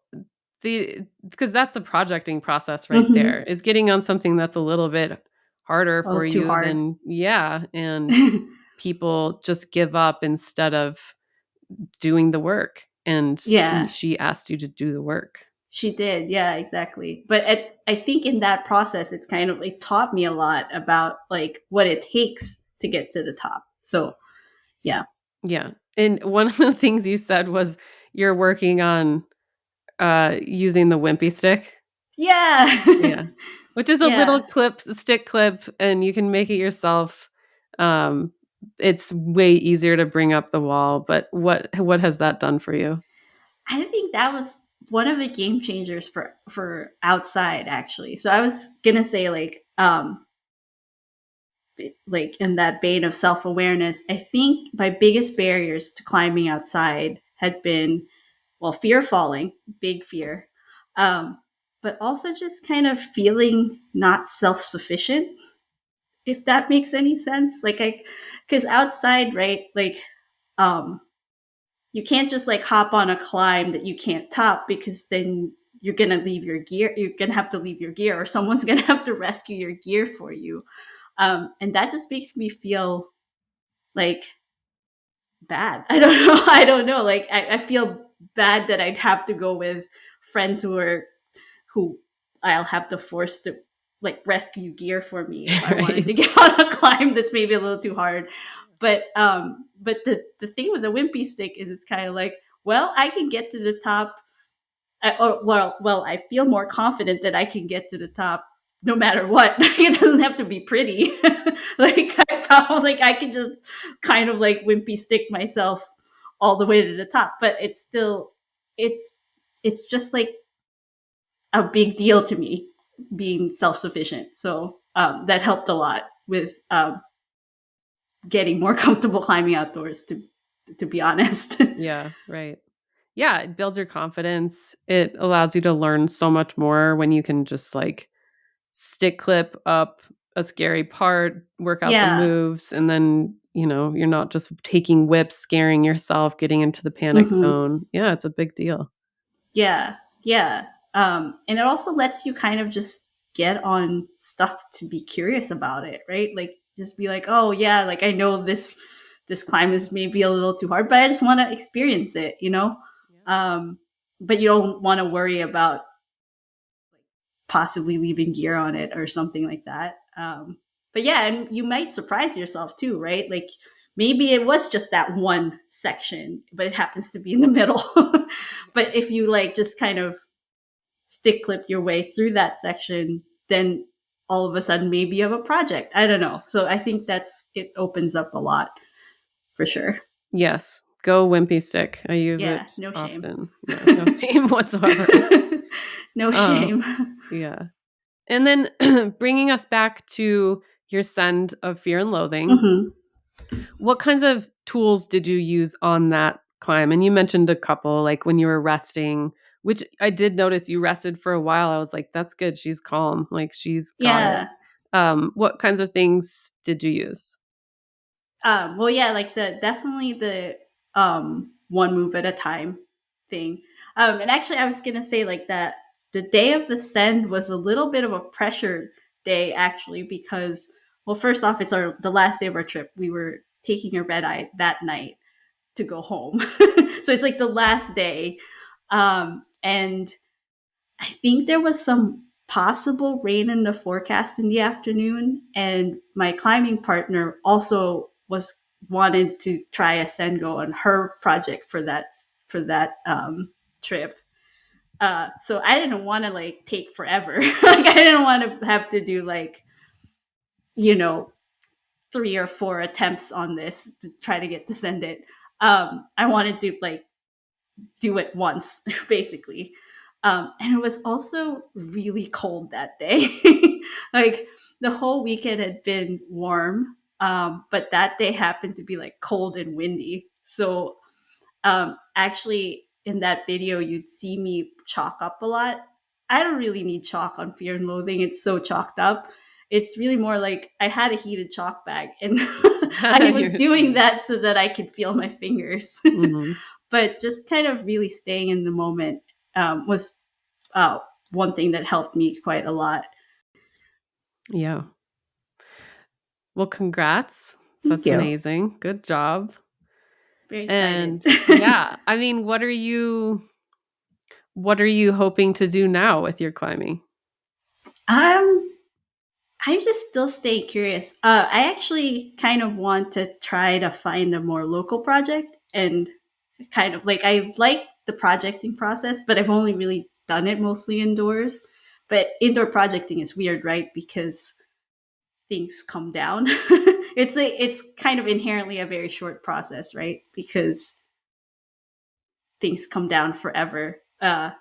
because that's the projecting process right there Mm-hmm. is getting on something that's a little bit harder Oh, for too you hard. than yeah, and people just give up instead of doing the work. And Yeah, she asked you to do the work. she did. Yeah, exactly. But I think in that process, it's kind of like taught me a lot about like what it takes to get to the top. So yeah, Yeah. And one of the things you said was you're working on using the wimpy stick. yeah, Yeah. Which is a yeah. little stick clip, and you can make it yourself. Um, it's way easier to bring up the wall, but what has that done for you? I think that was one of the game changers for outside actually. So I was gonna say like in that vein of self-awareness, I think my biggest barriers to climbing outside had been, well, fear of falling, big fear, um, but also just kind of feeling not self-sufficient, if that makes any sense. Like because outside, right, like um you can't just like hop on a climb that you can't top because then you're gonna have to leave your gear, or someone's gonna have to rescue your gear for you. And that just makes me feel like bad. I don't know. I don't know. Like I feel bad that I'd have to go with friends who I'll have to force to like rescue gear for me if I wanted to Right. get on a climb that's maybe a little too hard. But the thing with the wimpy stick is it's kind of like, well, I can get to the top. I feel more confident that I can get to the top no matter what. It doesn't have to be pretty. Like I can just kind of like wimpy stick myself all the way to the top, but it's it's just like a big deal to me being self-sufficient. So that helped a lot with getting more comfortable climbing outdoors. To be honest. Yeah, right. Yeah, it builds your confidence. It allows you to learn so much more when you can just like stick clip up a scary part, work out the Yeah. moves, and then, you're not just taking whips, scaring yourself, getting into the panic Hmm. zone. Yeah, it's a big deal. Yeah. Yeah. And it also lets you kind of just get on stuff to be curious about it, right? Like just be like, oh yeah, like I know this climb is maybe a little too hard, but I just want to experience it, you know? Um, but you don't want to worry about possibly leaving gear on it or something like that. But yeah, and you might surprise yourself too, right? Like maybe it was just that one section, but it happens to be in the middle. But if you like just kind of stick clip your way through that section, then all of a sudden maybe you have a project. I don't know. So I think it opens up a lot for sure. Yes. Go wimpy stick. I use Yeah, it no shame. often. Yeah, no shame whatsoever. No Um, shame. yeah. And then bringing us back to your send of Fear and Loathing, what kinds of tools did you use on that climb? And you mentioned a couple, like when you were resting, which I did notice you rested for a while. I was like, that's good. She's calm. Like she's got it. Yeah. What kinds of things did you use? Well, yeah, like definitely the one move at a time thing. And actually, I was gonna say like that the day of the send was a little bit of a pressure day actually because well, first off, it's the last day of our trip. We were taking a red eye that night to go home, so it's like the last day, and I think there was some possible rain in the forecast in the afternoon, and my climbing partner also was wanted to try a Sengo on her project for that trip. So I didn't want to like take forever. Like I didn't want to have to do like you know 3 or 4 attempts on this to try to get to send it. I wanted to like do it once, basically. And it was also really cold that day. Like the whole weekend had been warm, but that day happened to be like cold and windy. So actually, in that video, you'd see me chalk up a lot. I don't really need chalk on Fear and Loathing. It's so chalked up. It's really more like I had a heated chalk bag and I was doing that so that I could feel my fingers. Mm-hmm. But just kind of really staying in the moment was one thing that helped me quite a lot. Yeah. Well, congrats. Thank That's you. amazing. Good job. Very excited. And yeah, I mean, what are you hoping to do now with your climbing? um, I'm just still staying curious. I actually kind of want to try to find a more local project and kind of like I like the projecting process, but I've only really done it mostly indoors. But indoor projecting is weird, right? Because things come down. It's kind of inherently a very short process, right? Because things come down forever.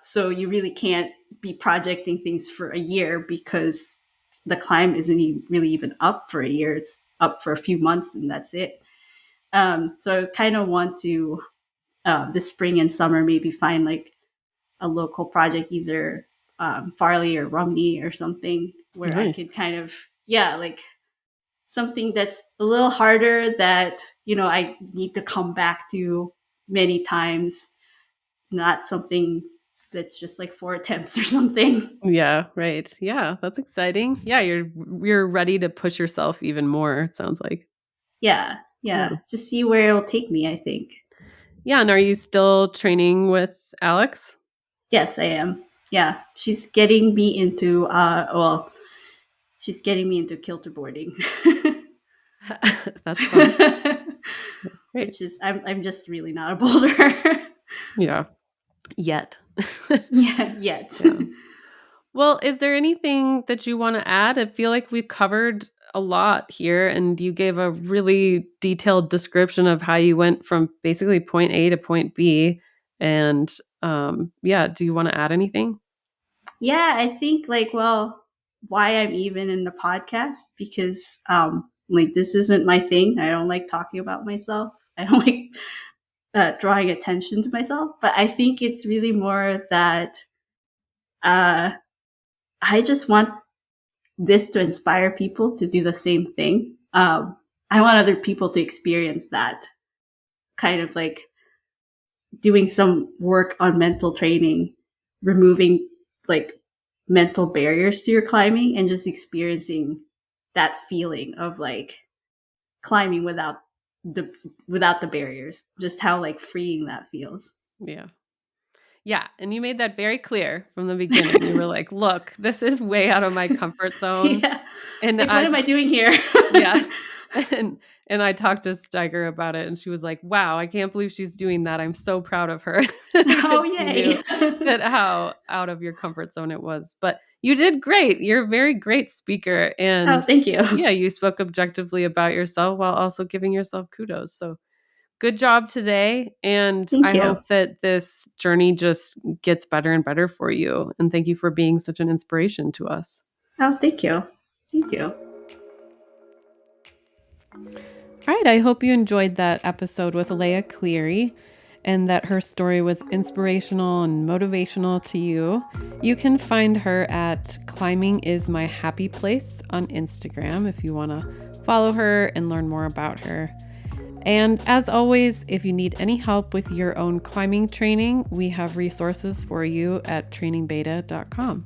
So you really can't be projecting things for a year because the climb isn't really even up for a year. It's up for a few months and that's it. So I kind of want to this spring and summer maybe find like a local project, either Farley or Rumney or something, where I Nice. could kind of like something that's a little harder that I need to come back to many times, not something that's just like 4 attempts or something. Yeah, right. Yeah, that's exciting. Yeah, you're ready to push yourself even more, it sounds like. Yeah, Yeah. yeah, just see where it'll take me, I think. Yeah, and are you still training with Alex? Yes, I am. Yeah, she's getting me into she's getting me into kilter boarding. That's fun. Great. Which is I'm just really not a boulder. Yeah. Yet. Yeah, yet. Yeah. Well, is there anything that you want to add? I feel like we've covered a lot here and you gave a really detailed description of how you went from basically point A to point B. And yeah, do you want to add anything? Yeah, I think like why I'm even in the podcast because like this isn't my thing. I don't like talking about myself. I don't like drawing attention to myself, but I think it's really more that uh I just want this to inspire people to do the same thing. I want other people to experience that kind of like doing some work on mental training, removing like mental barriers to your climbing and just experiencing that feeling of like climbing without without the barriers, just how like freeing that feels. Yeah. Yeah. And you made that very clear from the beginning. You were like, look, this is way out of my comfort zone. Yeah. And Like, what am I doing here? yeah. And I talked to Stiger about it, and she was like, wow, I can't believe she's doing that. I'm so proud of her. Oh, Because she yay. knew that how out of your comfort zone it was. But you did great. You're a very great speaker. Oh, And thank you. yeah, you spoke objectively about yourself while also giving yourself kudos. So good job today. And Thank I you. hope that this journey just gets better and better for you. And thank you for being such an inspiration to us. Oh, thank you. Thank you. All right, I hope you enjoyed that episode with Lea Cleary and that her story was inspirational and motivational to you. You can find her at Climbing Is My Happy Place on Instagram if you want to follow her and learn more about her. And as always, if you need any help with your own climbing training, we have resources for you at trainingbeta.com.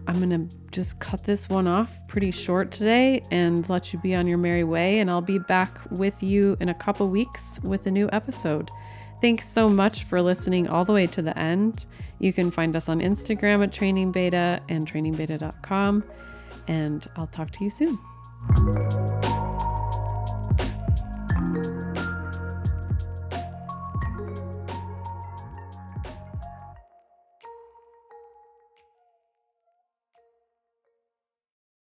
I'm going to just cut this one off pretty short today and let you be on your merry way. And I'll be back with you in a couple weeks with a new episode. Thanks so much for listening all the way to the end. You can find us on Instagram at trainingbeta and trainingbeta.com. And I'll talk to you soon.